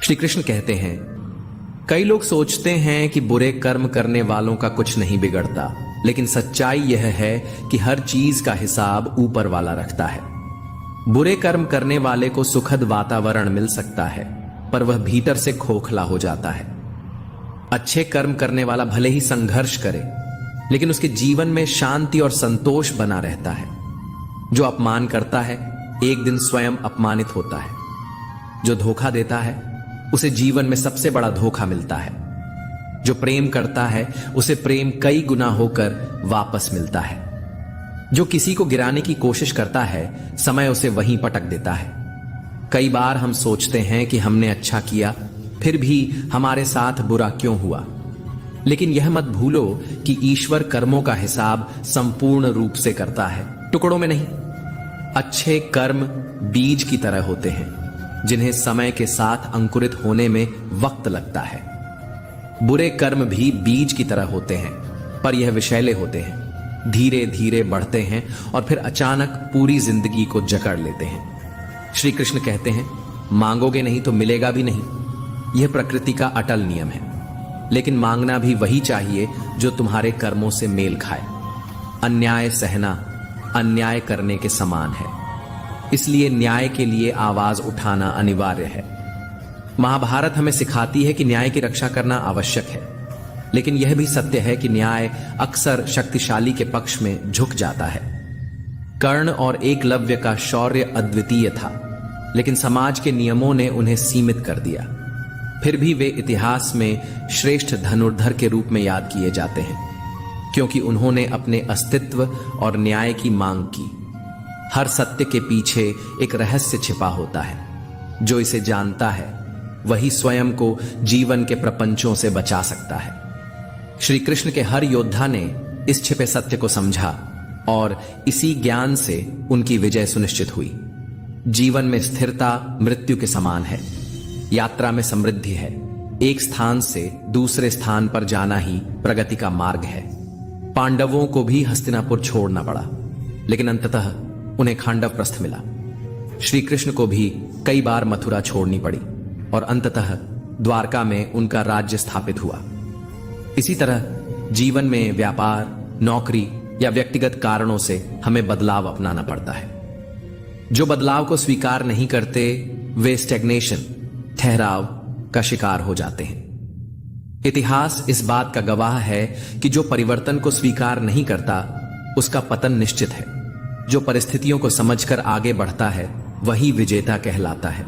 श्री कृष्ण कहते हैं, कई लोग सोचते हैं कि बुरे कर्म करने वालों का कुछ नहीं बिगड़ता, लेकिन सच्चाई यह है कि हर चीज का हिसाब ऊपर वाला रखता है। बुरे कर्म करने वाले को सुखद वातावरण मिल सकता है, पर वह भीतर से खोखला हो जाता है। अच्छे कर्म करने वाला भले ही संघर्ष करे, लेकिन उसके जीवन में शांति और संतोष बना रहता है। जो अपमान करता है, एक दिन स्वयं अपमानित होता है। जो धोखा देता है, उसे जीवन में सबसे बड़ा धोखा मिलता है। जो प्रेम करता है, उसे प्रेम कई गुना होकर वापस मिलता है। जो किसी को गिराने की कोशिश करता है, समय उसे वहीं पटक देता है। कई बार हम सोचते हैं कि हमने अच्छा किया, फिर भी हमारे साथ बुरा क्यों हुआ। लेकिन यह मत भूलो कि ईश्वर कर्मों का हिसाब संपूर्ण रूप से करता है, टुकड़ों में नहीं। अच्छे कर्म बीज की तरह होते हैं, जिन्हें समय के साथ अंकुरित होने में वक्त लगता है। बुरे कर्म भी बीज की तरह होते हैं, पर यह विषैले होते हैं, धीरे धीरे बढ़ते हैं और फिर अचानक पूरी जिंदगी को जकड़ लेते हैं। श्री कृष्ण कहते हैं, मांगोगे नहीं तो मिलेगा भी नहीं। यह प्रकृति का अटल नियम है, लेकिन मांगना भी वही चाहिए जो तुम्हारे कर्मों से मेल खाए। अन्याय सहना अन्याय करने के समान है, इसलिए न्याय के लिए आवाज उठाना अनिवार्य है। महाभारत हमें सिखाती है कि न्याय की रक्षा करना आवश्यक है, लेकिन यह भी सत्य है कि न्याय अक्सर शक्तिशाली के पक्ष में झुक जाता है। कर्ण और एकलव्य का शौर्य अद्वितीय था, लेकिन समाज के नियमों ने उन्हें सीमित कर दिया। फिर भी वे इतिहास में श्रेष्ठ धनुर्धर के रूप में याद किए जाते हैं, क्योंकि उन्होंने अपने अस्तित्व और न्याय की मांग की। हर सत्य के पीछे एक रहस्य छिपा होता है। जो इसे जानता है, वही स्वयं को जीवन के प्रपंचों से बचा सकता है। श्री कृष्ण के हर योद्धा ने इस छिपे सत्य को समझा और इसी ज्ञान से उनकी विजय सुनिश्चित हुई। जीवन में स्थिरता मृत्यु के समान है, यात्रा में समृद्धि है। एक स्थान से दूसरे स्थान पर जाना ही प्रगति का मार्ग है। पांडवों को भी हस्तिनापुर छोड़ना पड़ा, लेकिन अंततः उन्हें खांडव प्रस्थ मिला। श्री कृष्ण को भी कई बार मथुरा छोड़नी पड़ी और अंततः द्वारका में उनका राज्य स्थापित हुआ। इसी तरह जीवन में व्यापार, नौकरी या व्यक्तिगत कारणों से हमें बदलाव अपनाना पड़ता है। जो बदलाव को स्वीकार नहीं करते, वे स्टैग्नेशन, ठहराव का शिकार हो जाते हैं। इतिहास इस बात का गवाह है कि जो परिवर्तन को स्वीकार नहीं करता, उसका पतन निश्चित है। जो परिस्थितियों को समझकर आगे बढ़ता है, वही विजेता कहलाता है।